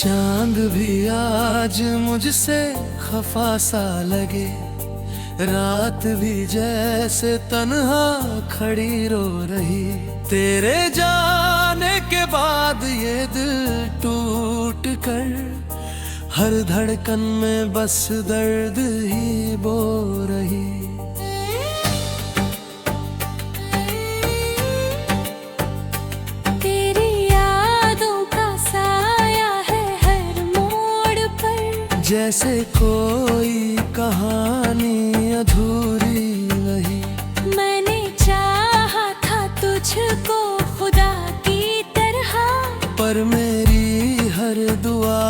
चांद भी आज मुझसे खफा सा लगे, रात भी जैसे तन्हा खड़ी रो रही। तेरे जाने के बाद ये दिल टूट कर हर धड़कन में बस दर्द ही बो रही। जैसे कोई कहानी अधूरी वही, मैंने चाहा था तुझको खुदा की तरह, पर मेरी हर दुआ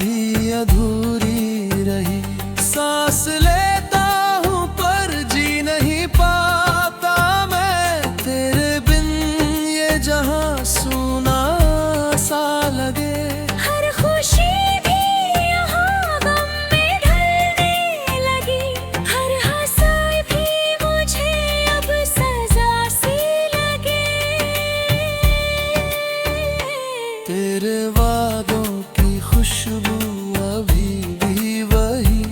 भी अधूरी रही। सांस लेता हूँ पर जी नहीं पाता मैं, तेरे बिन ये जहां सूना सा लगे। हर खुशी तेरे वादों की खुशबू अभी भी वही,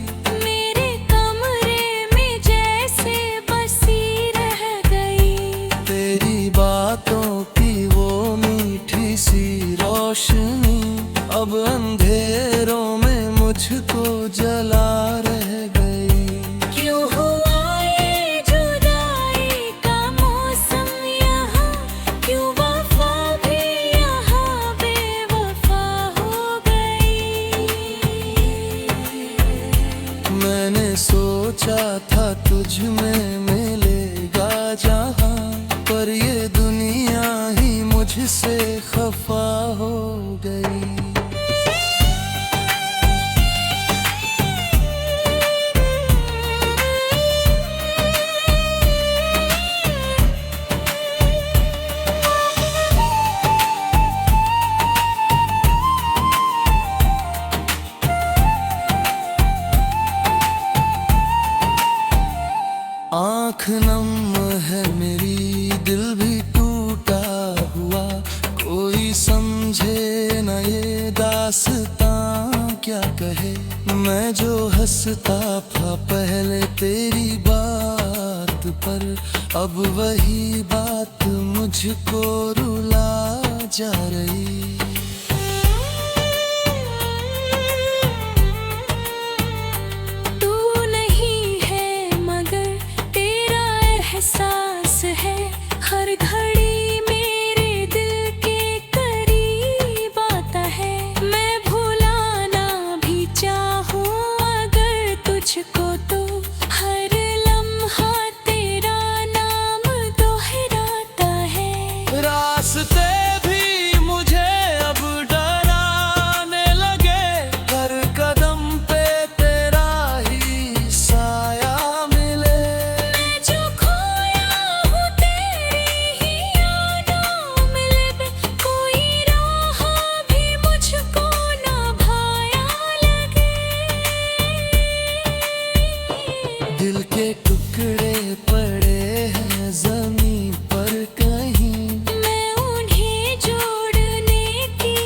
मेरे कमरे में जैसे बसी रह गई। तेरी बातों की वो मीठी सी रोशनी अब अंधेरों में मुझको जला रह गई। क्यों हुआ ये जुदाई का मौसम यहाँ, क्यों वफा भी यहाँ बेवफा हो गई। मैंने सोचा था तुझ में मिलेगा जहां, पर ये दुनिया ही मुझसे खफा हो गई। आँख नम है मेरी, दिल भी टूटा हुआ, कोई समझे न ये दास्तां क्या कहे। मैं जो हंसता था पहले तेरी बात पर, अब वही बात मुझको रुला जा रही। एहसास है हर घड़ी मेरे दिल के करीब आता है। मैं भुलाना भी चाहूँ अगर तुझको, तो हर लम्हा तेरा नाम दोहराता है। रास्ते भी मुझे अब डराने लगे, हर कदम पे तेरा ही साया मिले। दिल के टुकड़े पड़े हैं ज़मीन पर कहीं, मैं उन्हें जोड़ने की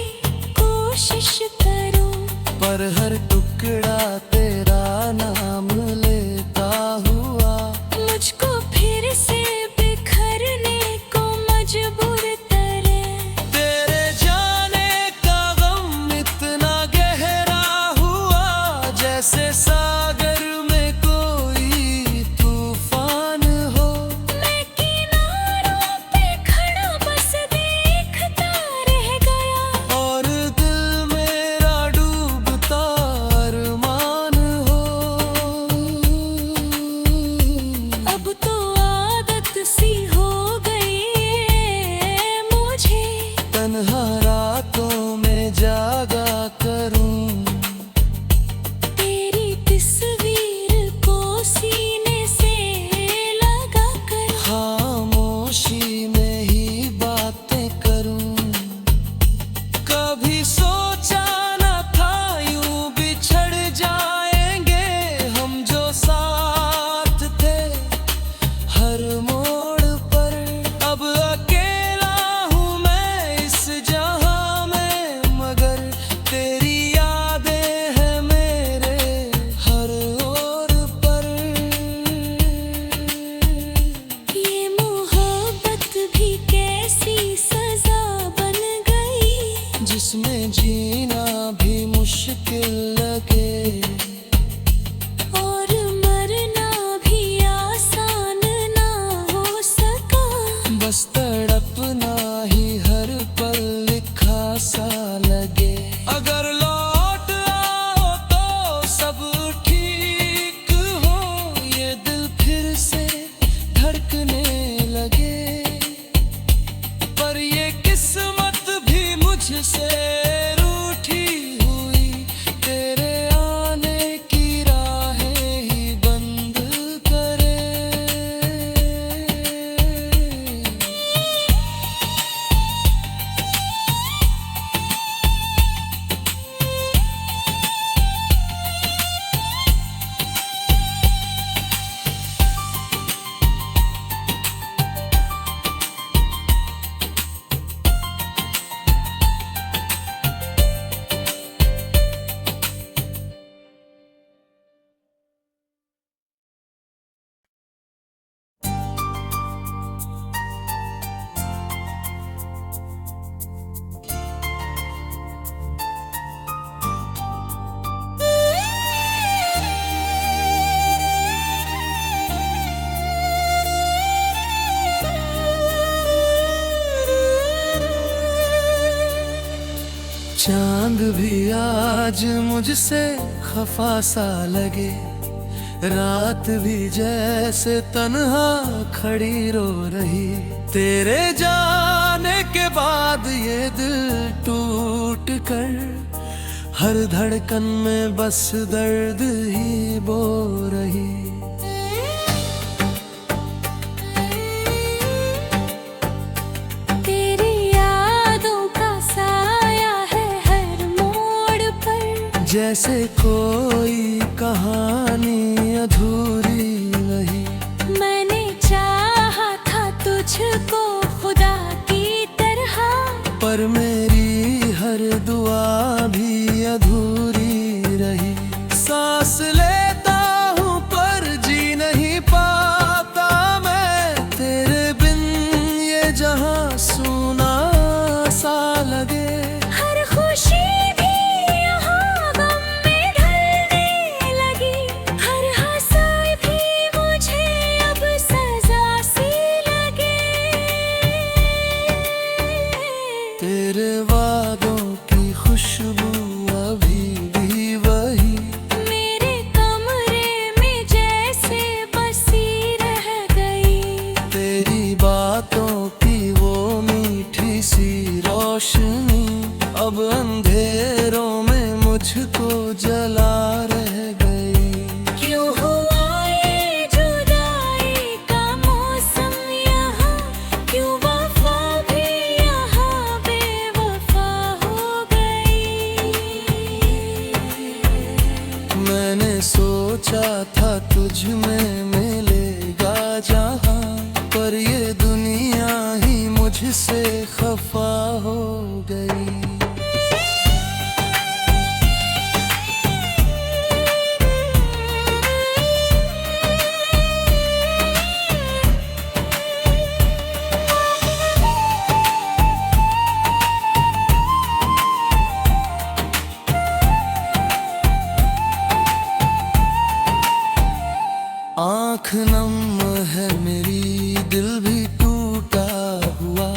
कोशिश करूं, पर हर टुकड़ा तेरा नाम लेता हुआ मुझको फिर से बिखरने को मजबूर करे। तेरे जाने का गम इतना गहरा हुआ, जैसे सागर तन्हा रातों में जागा करूं, तेरी तस्वीर को सीने से लगा कर खामोशी में ही बातें करूं। कभी सोचा न था यूं बिछड़ जाएंगे हम जो साथ थे हर मोड़ पर। अब अकेला हूँ मैं इस जहां में, मगर तेरी धड़कने लगे। पर ये किस्मत भी मुझसे रूठी हुई, तेरे आने की राहें ही बंद करे। चांद भी आज मुझसे खफा सा लगे, रात भी जैसे तन्हा खड़ी रो रही। तेरे जाने के बाद ये दिल टूट कर हर धड़कन में बस दर्द ही बो रही। जैसे कोई कहानी अधूरी रही। मैंने चाहा था तुझको खुदा की तरह, पर मेरी हर दुआ भी अधूरी रही। सांस लेता हूँ पर जी नहीं पाता मैं, तेरे बिन ये जहां सूना सा लगे। हर खुशी तेरे वादों की खुशबू अभी भी वही, मेरे कमरे में जैसे बसी रह गई। तेरी बातों की वो मीठी सी रोशनी अब अंधेरों में मुझको जला रह गई। क्यों हुआ ये जुदाई का मौसम यहाँ, क्यों वफा भी यहाँ बेवफा हो गई। मैंने सोचा था तुझ में मिलेगा जहां, पर ये दुनिया ही मुझसे खफा हो गई। आँख नम है मेरी, दिल भी टूटा हुआ,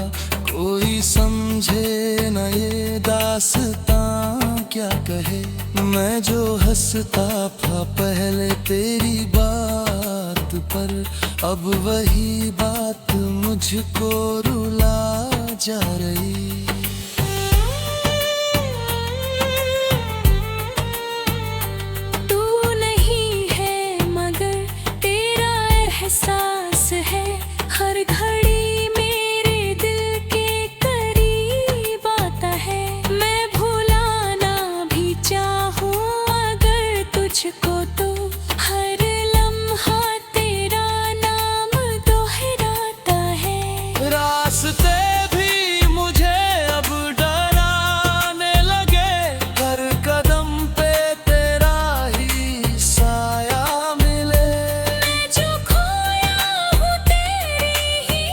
कोई समझे न ये दास्तां क्या कहे। मैं जो हंसता था पहले तेरी बात पर, अब वही बात मुझको रुला जा रही। एहसास है हर घड़ी मेरे दिल के करीब आता है। मैं भुलाना भी चाहूँ अगर तुझको, तो हर लम्हा तेरा नाम दोहराता है। रास्ते भी मुझे अब डराने लगे, हर कदम पे तेरा ही साया मिले। मैं जो खोया हूँ तेरी ही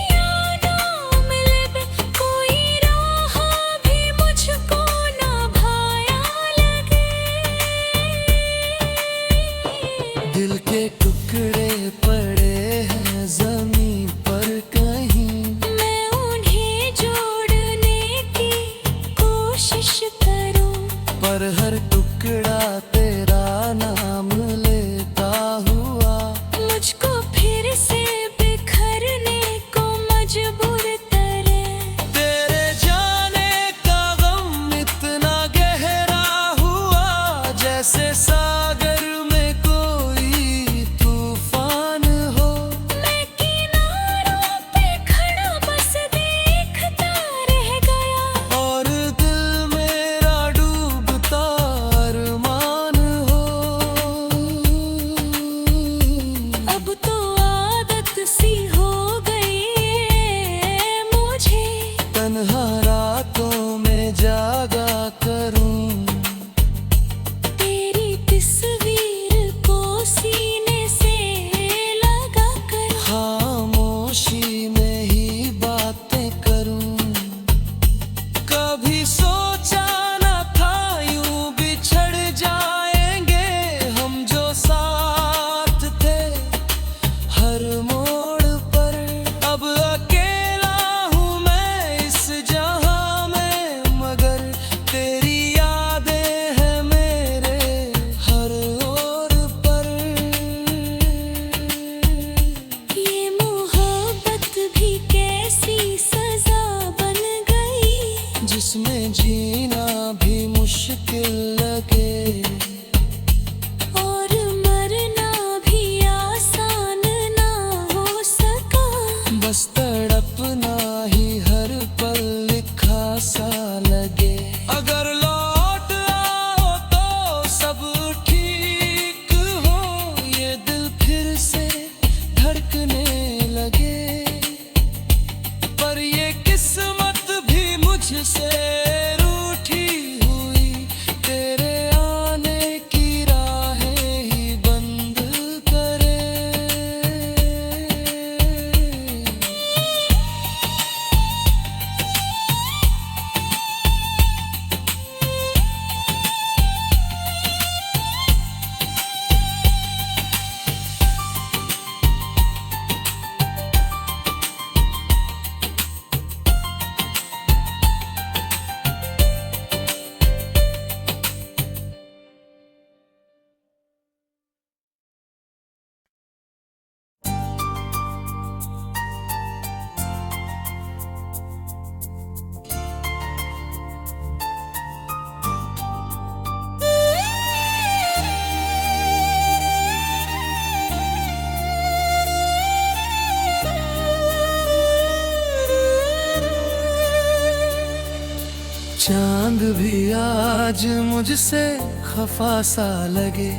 चांद भी आज मुझसे खफा सा लगे,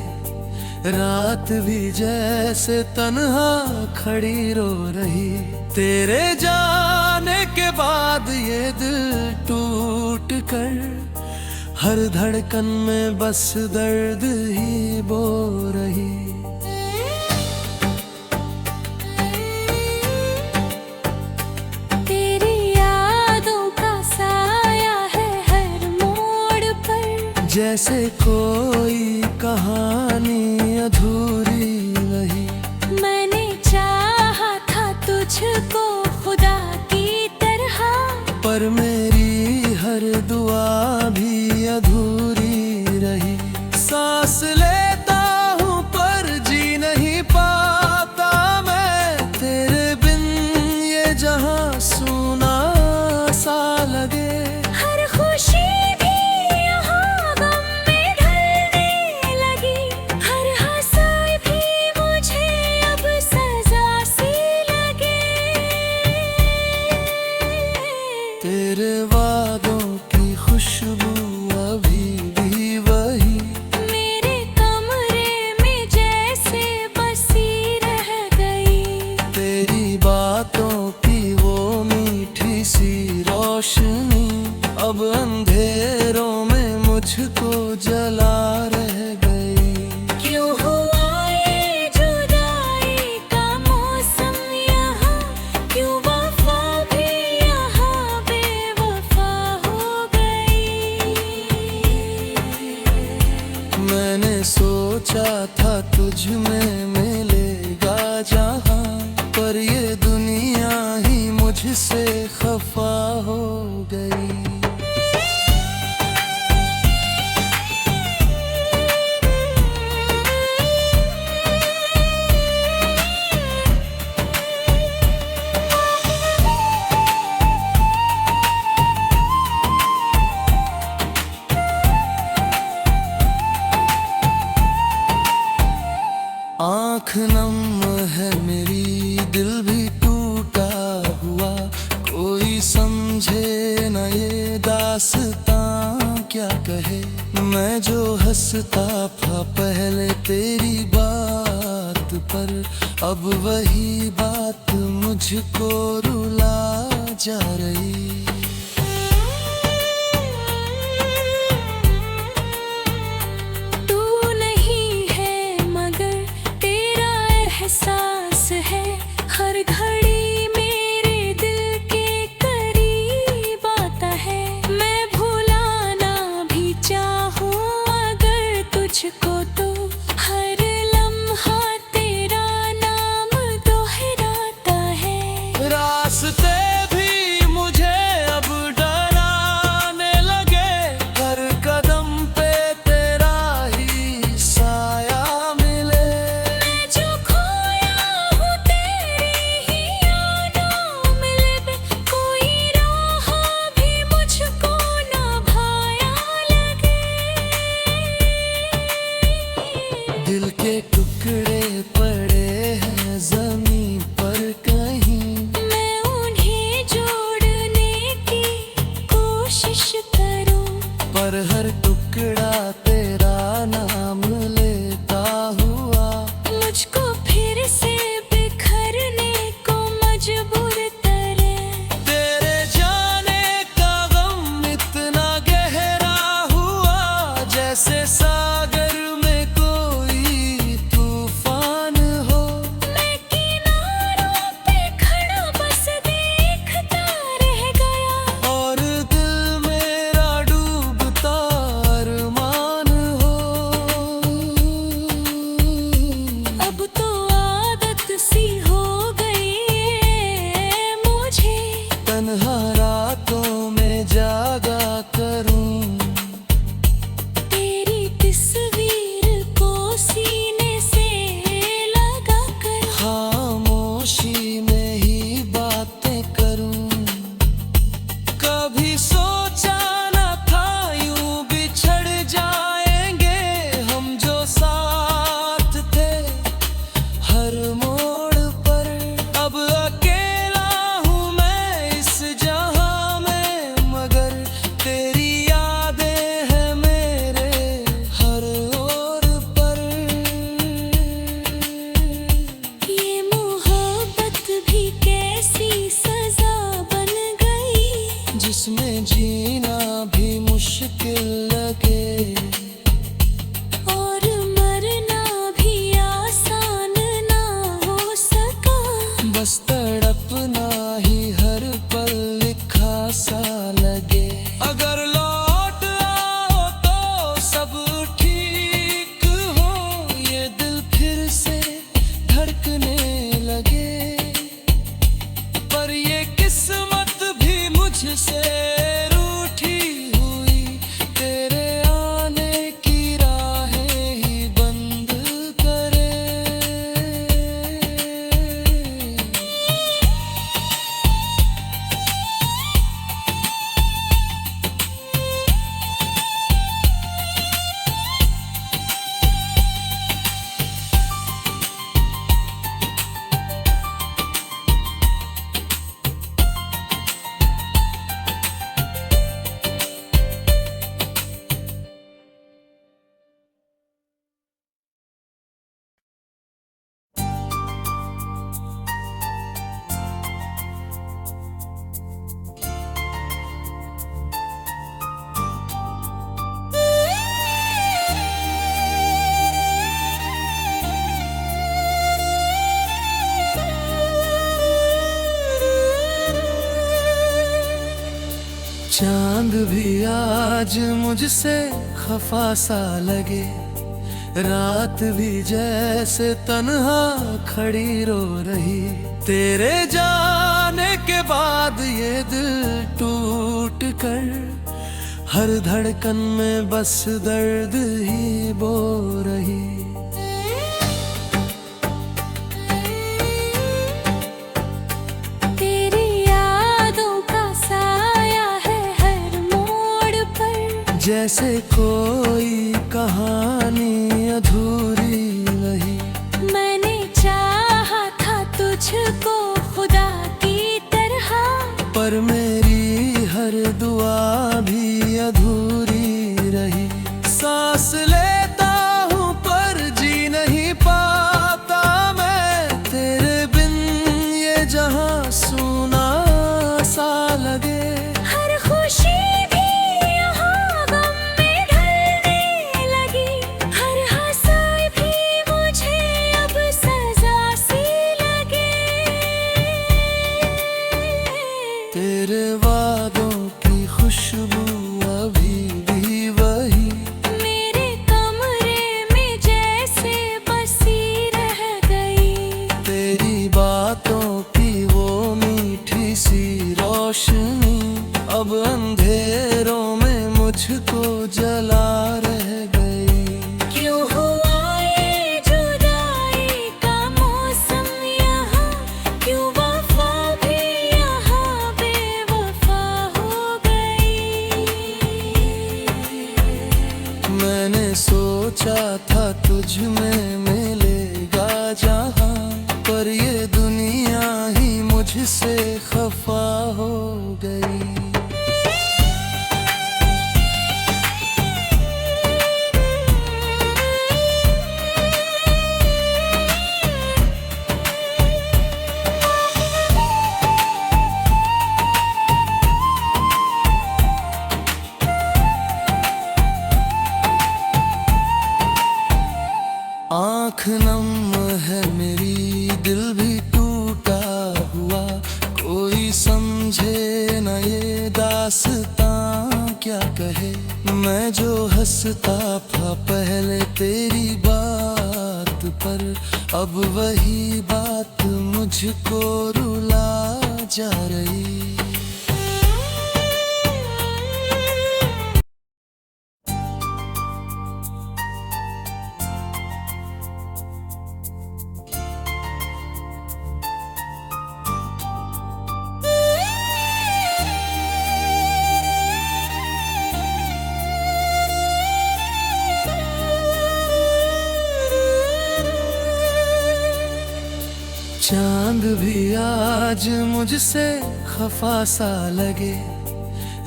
रात भी जैसे तन्हा खड़ी रो रही। तेरे जाने के बाद ये दिल टूट कर हर धड़कन में बस दर्द ही बो रही। तेरी यादों का साया है हर मोड़ पर, जैसे कोई कहानी अधूरी वही। मैंने चाहा था तुझको खुदा की तरह, पर मेरी हर दुआ भी अधूरी रही। सांस लेता हूँ पर जी नहीं पाता मैं, तेरे बिन ये जहां सूना सा लगे। हर खुशी भी यहाँ गम में ढलने लगी, हर हंसाई भी मुझे अब सजा सी लगे। तेरे वादों की खुशबू अभी भी वही, मेरे कमरे में जैसे बसी रह गई। तेरी बातों की वो मीठी सी रोशनी अब अंधेरों में मुझको जला रह गई। क्यों हुआ ये जुदाई का मौसम यहाँ, क्यों वफा भी यहाँ बेवफा हो गई। मैंने सोचा था तुझ में मिलेगा जहां, पर ये दुनिया ही मुझसे खफा हो गई। आँख नम है मेरी, दिल भी टूटा हुआ, कोई समझे न ये दास्तां क्या कहे। मैं जो हंसता था पहले तेरी बात पर, अब वही बात मुझको रुला जा रही। तू नहीं है मगर तेरा एहसास है, हर घड़ी मेरे दिल के करीब आता है। मैं भुलाना भी चाहूँ अगर तुझको, तो हर लम्हा तेरा नाम दोहराता है। रास्ते भी मुझे अब डराने लगे, हर कदम पे तेरा ही साया मिले। मैं जो खोया हूँ तेरी ही यादों में लिपे, कोई राह भी मुझको ना भाया लगे। दिल के टुकड़े पड़े हैं जमीन पर कहीं, मैं उन्हीं लगे। और मरना भी आसान ना हो सका, बस तड़पना ही हर पल लिखा सा लगे। अगर लौट आओ तो सब ठीक हो, ये दिल फिर से धड़कने लगे। पर ये किस्मत भी मुझसे रूठी हुई, तेरे आने की राहें ही बंद करे। चांद भी आज मुझसे खफा सा लगे, रात भी जैसे तन्हा खड़ी रो रही। तेरे जाने के बाद ये दिल टूट कर, हर धड़कन में बस दर्द ही बो रही। तेरी यादों का साया है हर मोड़ पर, जैसे कोई कहानी अधूरी रही। मैंने चाहा था तुझको खुदा की तरह, पर मेरी हर दुआ भी अधूरी रही। सांस लेता हूँ पर जी नहीं पाता मैं, तेरे बिन ये जहां सूना सा लगे। हर खुशी भी यहाँ गम में ढलने लगी, हर हंसाई भी मुझे अब सजा सी लगे। तेरे वादों की खुशबू अभी भी वही, मेरे कमरे में जैसे बसी रह गई। तेरी बातों की वो मीठी सी रोशनी, अब अंधेरों में मुझको जला रह गई। क्यों हुआ ये जुदाई का मौसम यहाँ, क्यों वफा भी यहाँ बेवफा हो गई। मैंने सोचा था तुझ में मिलेगा जहां, पर ये दुनिया ही मुझसे खफा हो गई। आँख नम है मेरी, दिल भी टूटा हुआ, कोई समझे न ये दास्तां क्या कहे। मैं जो हंसता था पहले तेरी बात पर, अब वही बात मुझको रुला जा रही। चांद भी आज मुझसे खफा सा लगे,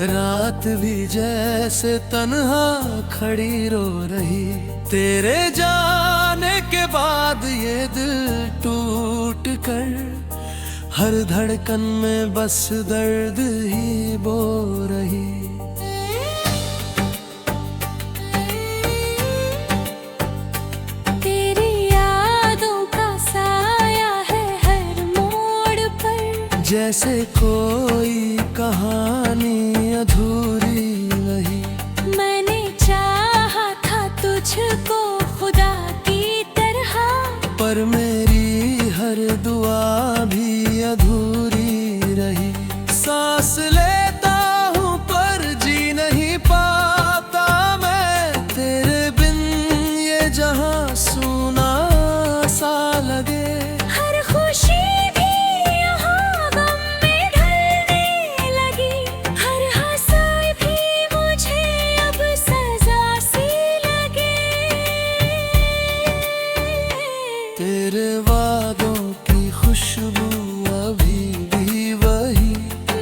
रात भी जैसे तन्हा खड़ी रो रही। तेरे जाने के बाद ये दिल टूट कर, हर धड़कन में बस दर्द ही बो रही। जैसे कोई कहानी अधूरी रही। मैंने चाहा था तुझको खुदा की तरह, पर मेरी हर दुआ भी अधूरी रही। सांस लेता हूँ पर जी नहीं पाता मैं, तेरे बिन ये जहां सूना सा लगे। हर खुशी भी यहाँ गम में ढलने लगी, हर हंसाई भी मुझे अब सजा सी लगे। तेरे वादों की खुशबू अभी भी वही,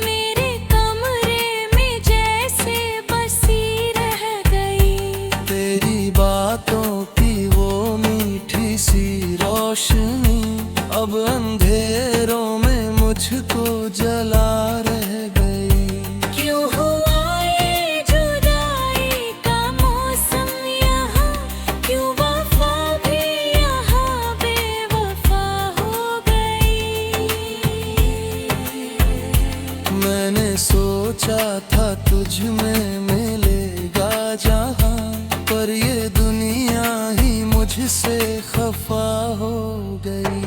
मेरे कमरे में जैसे बसी रह गई। तेरी बातों की वो मीठी सी रोशनी अब अंधेरों में मुझको जला रह गई। क्यों हुआ ये जुदाई का मौसम यहाँ, क्यों वफा भी यहाँ बेवफा हो गई। मैंने सोचा था तुझ में मिलेगा जहां, पर ये दुनिया ही मुझसे खफा हो गई।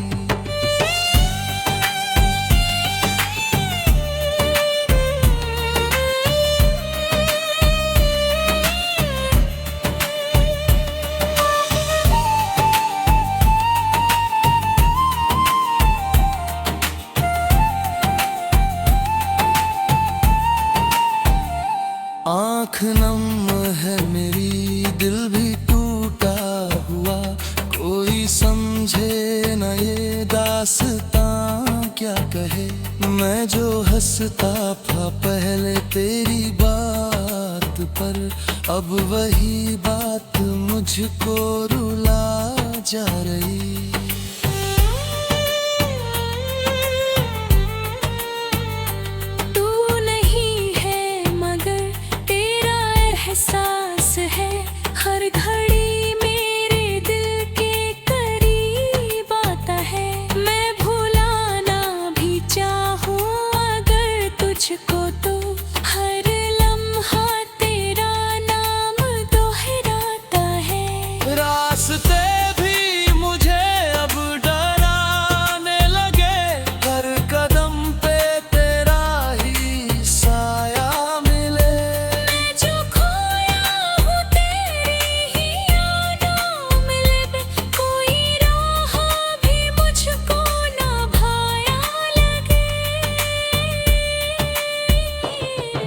आँख नम है मेरी, दिल भी टूटा हुआ, कोई समझे न ये दास्तां क्या कहे। मैं जो हंसता था पहले तेरी बात पर, अब वही बात मुझको रुला जा रही। एहसास है हर घड़ी मेरे दिल के करीब आता है। मैं भुलाना भी चाहूँ अगर तुझको, तो हर लम्हा तेरा नाम दोहराता है। रास्ते भी मुझे अब डराने लगे, हर कदम पे तेरा ही साया मिले। मैं जो खोया हूँ तेरी ही यादों में लिपे, कोई राह भी मुझको ना भाया लगे।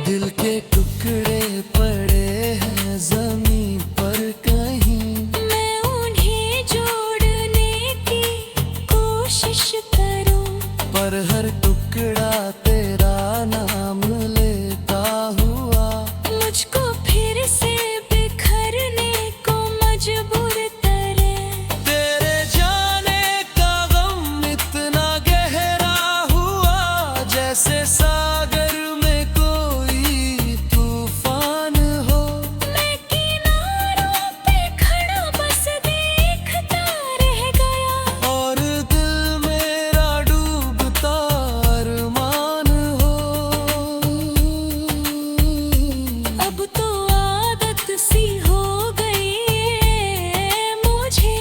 दिल के टुकड़े पड़े हैं जमीन पर कहीं, मैं उन्हें जोड़ने की कोशिश करूं, पर हर टुकड़ा तेरा नाम लेता हुआ मुझको फिर से बिखरने को मजबूर करे। तेरे जाने का गम इतना गहरा हुआ, जैसे सागर में कोई तूफान हो। मैं किनारों पे खड़ा बस देखता रह गया, और दिल मेरा डूबता अरमान हो। अब तो आदत सी हो गई है मुझे,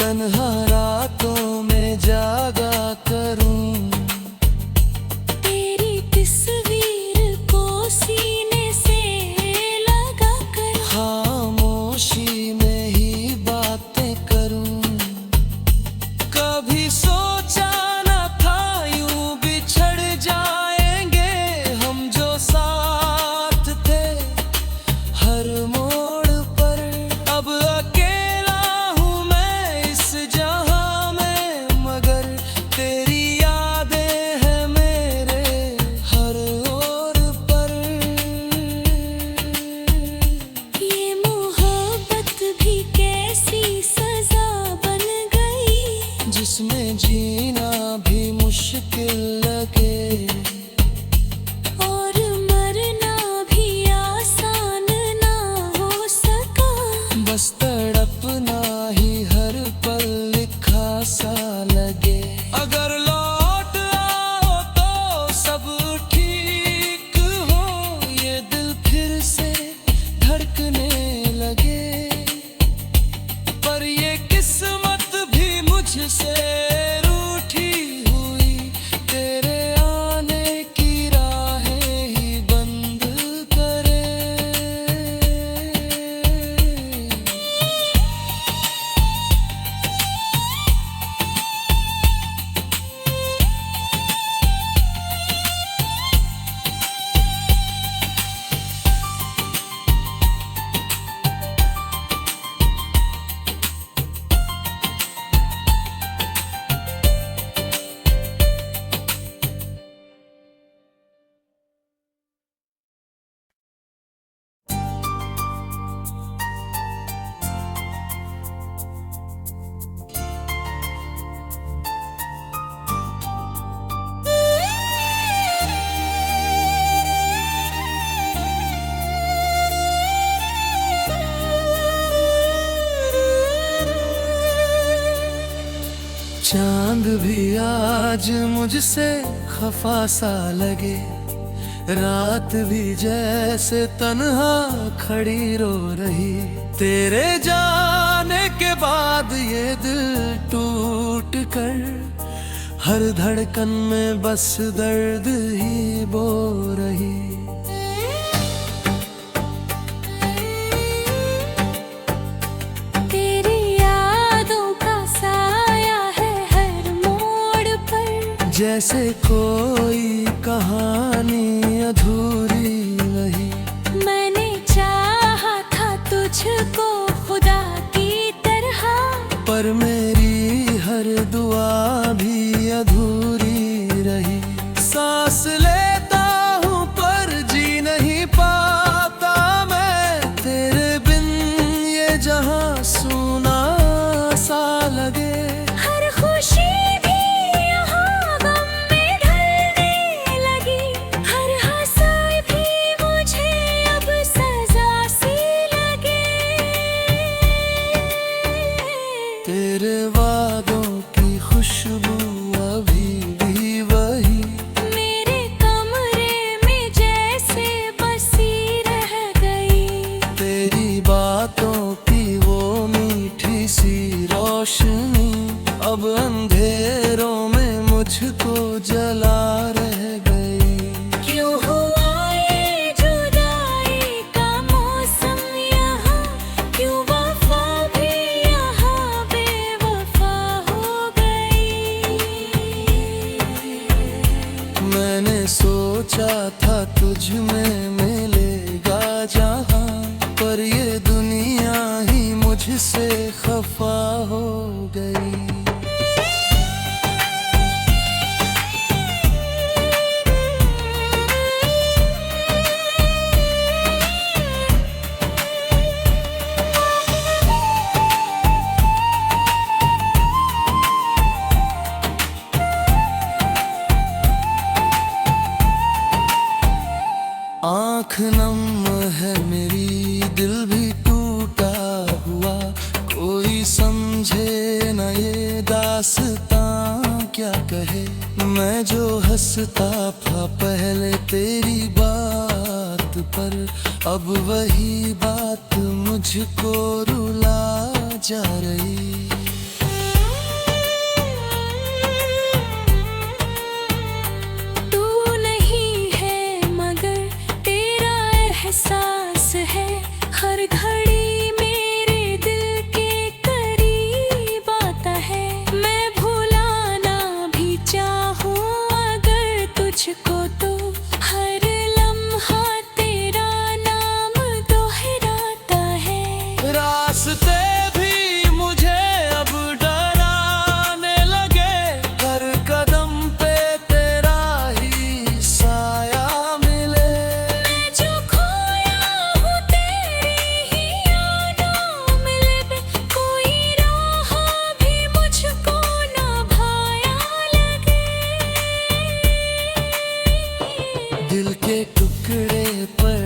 तन्हा रातों में जागा करूं, तेरी चांद भी आज मुझसे खफा सा लगे, रात भी जैसे तन्हा खड़ी रो रही। तेरे जाने के बाद ये दिल टूट कर हर धड़कन में बस दर्द ही बो रही। जैसे कोई कहानी अधूरी रही। मैंने चाहा था तुझको खुदा की तरह, पर मेरी हर दुआ भी अधूरी रही। सांस लेता हूँ पर जी नहीं पाता मैं, तेरे बिन ये जहां सूना सा लगे। हर खुशी तेरे वादों की खुशबू अभी भी वही, मेरे कमरे में जैसे बसी रह गई। तेरी बातों की वो मीठी सी रोशनी अब अंधेरों में मुझको जला रह गई। क्यों हुआ ये जुदाई का मौसम यहाँ, क्यों वफा भी यहाँ बेवफा हो गई। मैंने सोचा था तुझ में मिलेगा जहां, पर ये दुनिया ही मुझसे खफा हो गई। आँख नम है मेरी, दिल भी टूटा हुआ, कोई समझे न ये दास्तां क्या कहे। मैं जो हंसता था पहले तेरी बात पर, अब वही बात मुझको रुला जा रही। एहसास है हर घड़ी मेरे दिल के करीब आता है। मैं भुलाना भी चाहूँ अगर तुझको, तो हर लम्हा तेरा नाम दोहराता है। रास्ते भी मुझे अब डराने लगे, हर कदम पे तेरा ही साया मिले। दिल के टुकड़े पर